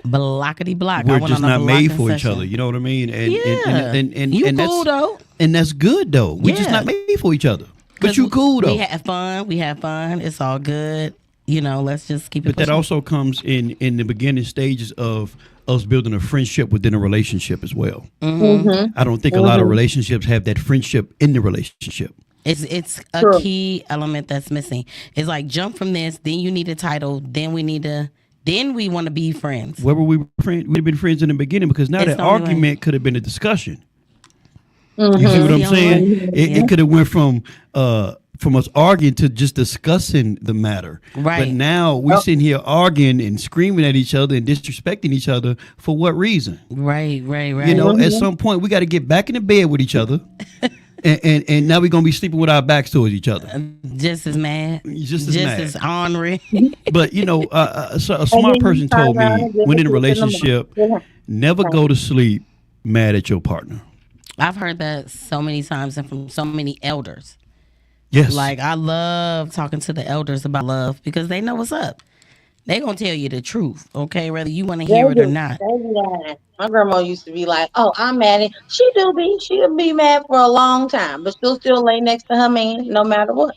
Blockety block. I We're went just on a not made blocking for each session. other. You know what I mean? And Yeah. and You that's, cool though. and that's good though. We just Yeah. not made for each other. But 'Cause you cool though. We had fun. We had fun. It's all good. You know, let's just keep it But that pushing. also comes in the beginning stages of us building a friendship within a relationship as well. I don't think a lot of relationships have that friendship in the relationship. It's a True. key element that's missing. It's like jump from this, then you need a title, then we want to be friends. Where were we friends? We'd have been friends in the beginning because now It's that the only way. argument could have been a discussion. You see what I'm It's the only saying? way. It Yeah. could have went from us arguing to just discussing the matter. Right. But now we sitting here arguing and screaming at each other and disrespecting each other for what reason? Right. You know, at some point we got to get back in the bed with each other. And now we're gonna be sleeping with our backs towards each other. Just as mad. Just as mad. as ornery. But you know, so a smart person told me when in a relationship, never go to sleep mad at your partner. I've heard that so many times and from so many elders. Yes, Like I love talking to the elders about love because they know what's up. They gonna tell you the truth, okay? Whether you want to hear it or not. My grandma used to be like, "Oh, I'm mad at." She'll be mad for a long time, but she'll still lay next to her man no matter what.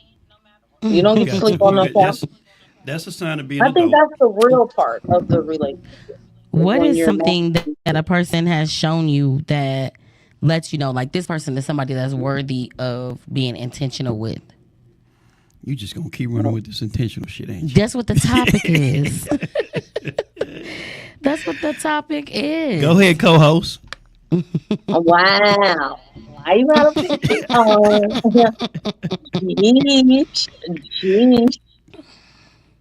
You don't get to sleep on no couch. that's a sign of being I an think adult. that's the real part of the relationship. What when is you're something that a person has shown you that lets you know, like this person is somebody that's worthy of being intentional with? You just gonna keep running with this intentional shit, ain't you? That's what the topic is. That's what the topic is. Go ahead, co-host. Wow. Why you gotta pick it on? Jeez.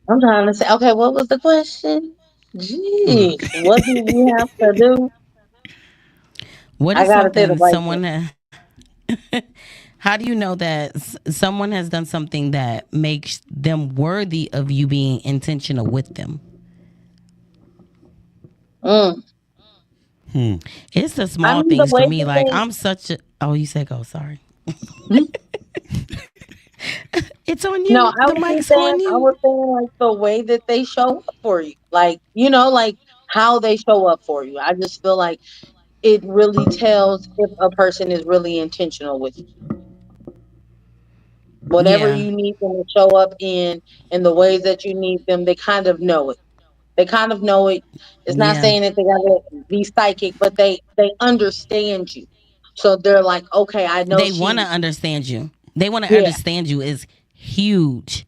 I'm trying to say, okay, what was the question? Jeez, what do we have to do? What I is gotta say the something right someone thing. how do you know that someone has done something that makes them worthy of you being intentional with them? Mm. It's the I small mean, the things for way me. that Like I'm such a oh, you said go, sorry. they. It's on No, you. The mic's on I you. was saying like the way that they show up for you. Like, like how they show up for you. I just feel like it really tells if a person is really intentional with you. Whatever Yeah. you need them to show up in the ways that you need them, they kind of know it. They kind of know it. It's not Yeah. saying that they gotta be psychic, but they understand you. So they're like, okay, I know They want to she, understand you. They want to yeah. understand you is huge.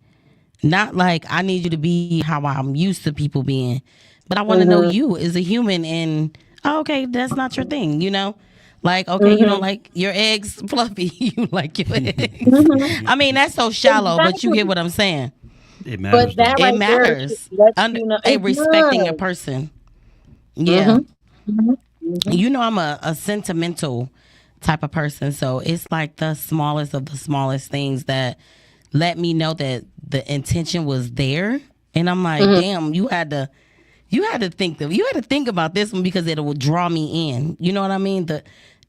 Not like I need you to be how I'm used to people being, but I want to know Mhm. you as a human. And oh, okay, that's not your thing, you know. Like okay, you don't Mhm. like your eggs fluffy. You like your eggs. Mhm. I mean, that's so shallow, but you get Exactly. what I'm saying. It But matters though. that It right there matters. lets you know A it respecting a does. person. Yeah. Mhm. Mhm. Mhm. You know, I'm a sentimental type of person, so it's like the smallest of the smallest things that let me know that the intention was there. And I'm like, Mhm. damn, you had to think about this one because it will draw me in. You know what I mean?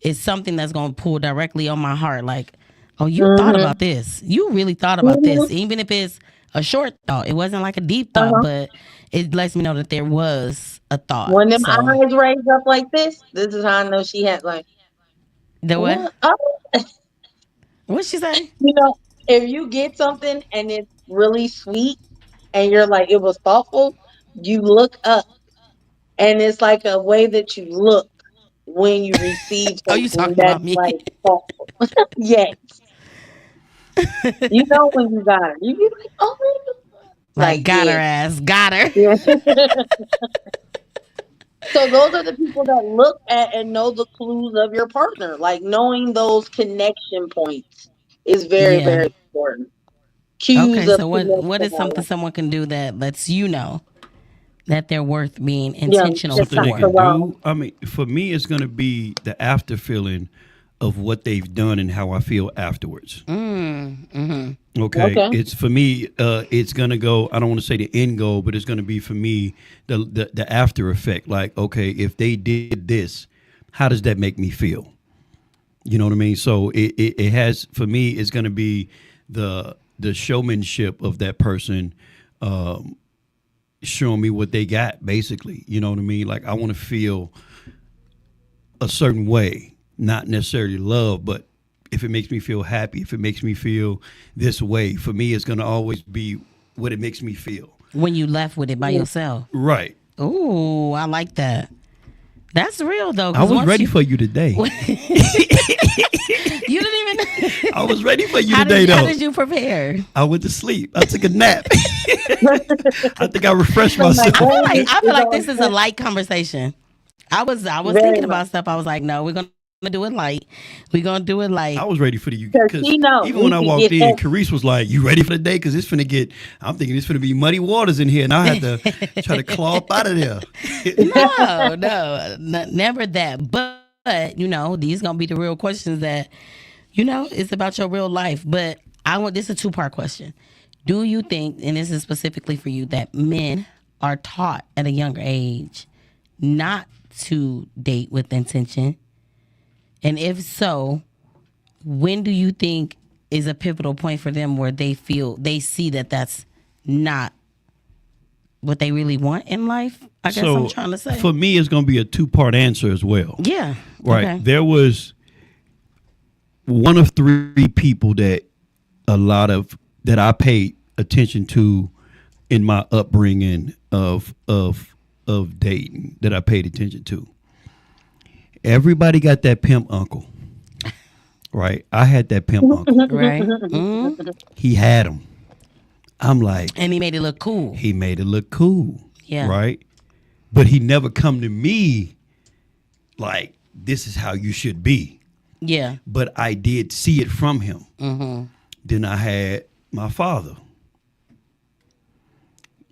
It's something that's gonna pull directly on my heart. Like, oh, you thought Mhm. about this. You really thought about Mhm. this, even if it's a short thought. It wasn't like a deep thought, Uh-huh. but it lets me know that there was a thought. When them So eyes raise up like this is how I know she had like the what? what? Oh. What'd she say? You know, if you get something and it's really sweet and you're like it was thoughtful, you look up and it's like a way that you look when you receive Oh, you something talking that's about me? like thoughtful. Yes. You know when you got it. You be like, oh, Like, like, got her yeah. ass, got her. Yeah. So those are the people that look at and know the clues of your partner. Like knowing those connection points is very, Yeah. very important. Cues Okay, of so what connection. is something someone can do that lets you know that they're worth being Yeah, intentional it's Something they for? can testosterone. do. I mean, for me, it's going to be the after feeling of what they've done and how I feel afterwards. Okay, Okay. it's for me. It's gonna go. I don't want to say the end goal, but it's gonna be for me the after effect. Like, okay, if they did this, how does that make me feel? You know what I mean? So it has for me. It's gonna be the showmanship of that person, showing me what they got. Basically, you know what I mean? Like I want to feel a certain way, not necessarily love, but if it makes me feel happy, if it makes me feel this way, for me, it's going to always be what it makes me feel. When you left with it by yourself. Right. Ooh, I like that. That's real though. I 'Cause was once ready for you today. you didn't even. I was ready for you How today, how though. did you prepare? I went to sleep. I took a nap. I think I refreshed So my myself. brain I feel is like on this is a set light conversation. I was very thinking much. about stuff. I was like, no, we're gonna do it light. We're gonna do it light. I was ready for you Because because she knows even we when I can walked get in, that. Carice was like, "You ready for the day? Because it's finna get." I'm thinking it's finna be muddy waters in here, and I had to try to claw up out of there. No, never that. But these gonna be the real questions that it's about your real life. But this is a two-part question. Do you think, and this is specifically for you, that men are taught at a younger age not to date with intention? And if so, when do you think is a pivotal point for them where they see that that's not what they really want in life? I guess I'm trying to say. For me, it's going to be a two-part answer as well. Yeah. Right. Okay. There was one of three people that I paid attention to in my upbringing of dating that I paid attention to. Everybody got that pimp uncle. Right. I had that pimp uncle. Right. Mm-hmm. He had him. I'm like, And he made it look cool. he made it look cool. Yeah. Right. But he never come to me like, this is how you should be. Yeah. But I did see it from him. Mm-hmm. Then I had my father.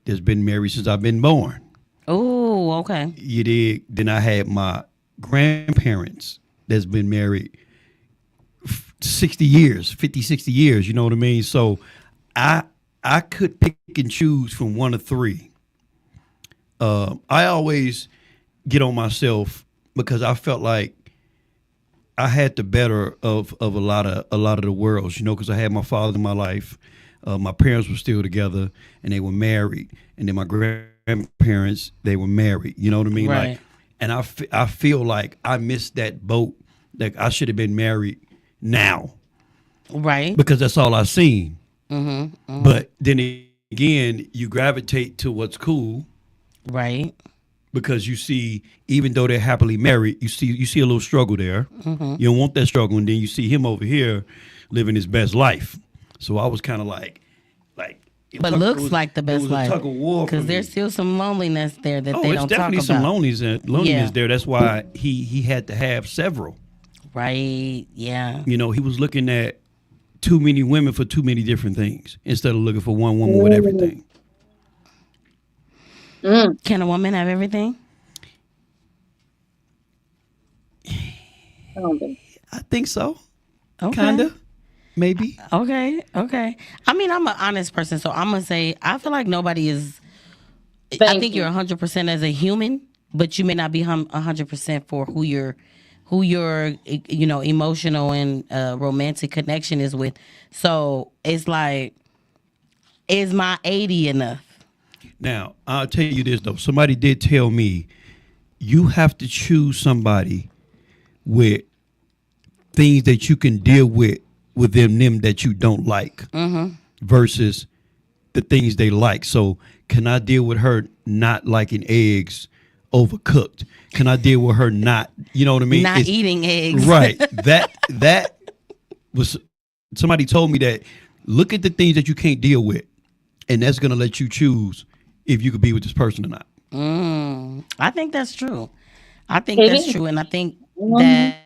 That's been married since I've been born. Oh, okay. You did. Then I had my grandparents that's been married 60 years, 50, 60 years, you know what I mean? So I could pick and choose from one of three. I always get on myself because I felt like I had the better of a lot of the worlds, you know, because I had my father in my life. My parents were still together and they were married, and then my grandparents, they were married. You know what I mean? Right. Like, and I feel like I missed that boat. Like I should have been married now, Right. because that's all I seen. Mm-hmm. But then again, you gravitate to what's cool. Right. Because you see, even though they're happily married, you see a little struggle there. Mm-hmm. You don't want that struggle, and then you see him over here living his best life. So I was kind of like, But looks like the best life, tug of war because there's still some loneliness there that they it's don't talk definitely about. some loneliness Yeah. there. That's why he had to have several. Right. Yeah. You know, he was looking at too many women for too many different things instead of looking for one woman with everything. Can a woman have everything? I don't think. I think so. Okay. Kinda. Maybe. Okay. I mean, I'm an honest person, so I'm gonna say I feel like nobody is. I Thank think you. you're 100% as a human, but you may not be 100% for who your emotional and romantic connection is with. So it's like, is my 80 enough? Now, I'll tell you this, though. Somebody did tell me you have to choose somebody with things that you can deal with within them that you don't like versus the things they like. So can I deal with her not liking eggs overcooked? Can I deal with her not, you know what I mean? Not eating eggs. Right. That was, somebody told me that look at the things that you can't deal with, and that's going to let you choose if you could be with this person or not. I think that's true. I think It that's is. true, and I think that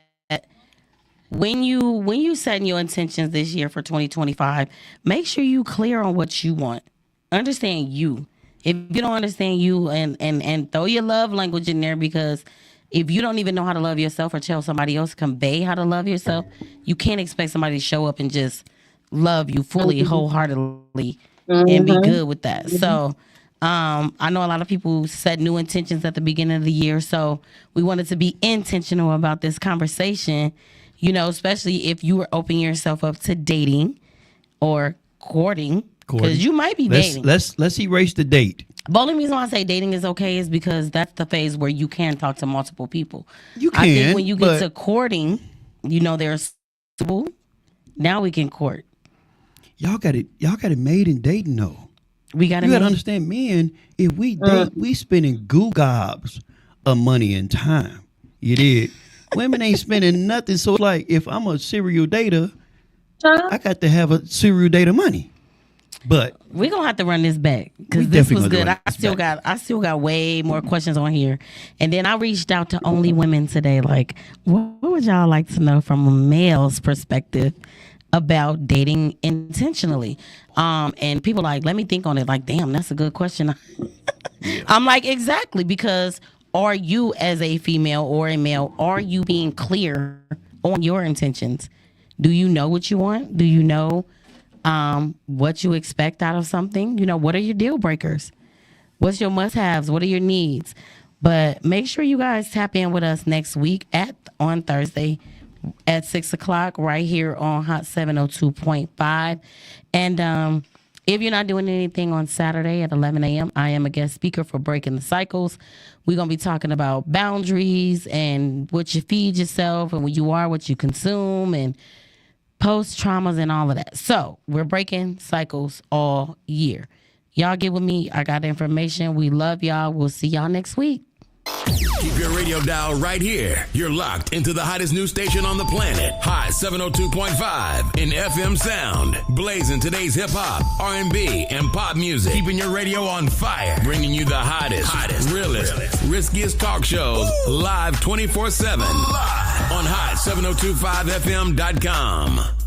when you setting your intentions this year for 2025, make sure you clear on what you want. Understand you. If you don't understand you, and throw your love language in there, because if you don't even know how to love yourself or tell somebody else to convey how to love yourself, you can't expect somebody to show up and just love you fully, wholeheartedly, and be good with that. So I know a lot of people set new intentions at the beginning of the year, so we wanted to be intentional about this conversation, you know, especially if you were opening yourself up to dating or courting, because you might be dating. Let's erase the date. The only reason why I say dating is okay is because that's the phase where you can talk to multiple people. You can, I think when you get but to courting, you know, there's now we can court. y'all got it made in dating though. We got You got to to understand, men, if we date, we spending goo gobs of money and time. You did. Women ain't spending nothing. So like, if I'm a serial dater, I got to have a serial dater money. But we're gonna have to run this back We because this was definitely good. gonna run I still got way more questions on here. And then I reached out to only women today, like, what would y'all like to know from a male's perspective about dating intentionally? And people like, let me think on it. Like, damn, that's a good question. I'm like, exactly, because are you, as a female or a male, are you being clear on your intentions? Do you know what you want? Do you know what you expect out of something? You know, what are your deal breakers? What's your must-haves? What are your needs? But make sure you guys tap in with us next week on Thursday at 6:00 right here on Hot 702.5. And if you're not doing anything on Saturday at 11 a.m., I am a guest speaker for Breaking the Cycles. We're going to be talking about boundaries and what you feed yourself and what you are, what you consume, and post traumas and all of that. So we're breaking cycles all year. Y'all get with me. I got the information. We love y'all. We'll see y'all next week. Keep your radio dial right here. You're locked into the hottest news station on the planet. Hot 702.5 in FM sound. Blazing today's hip hop, R&B, and pop music. Keeping your radio on fire. Bringing you the hottest, realest, riskiest talk shows live 24/7 on hot702.5fm.com.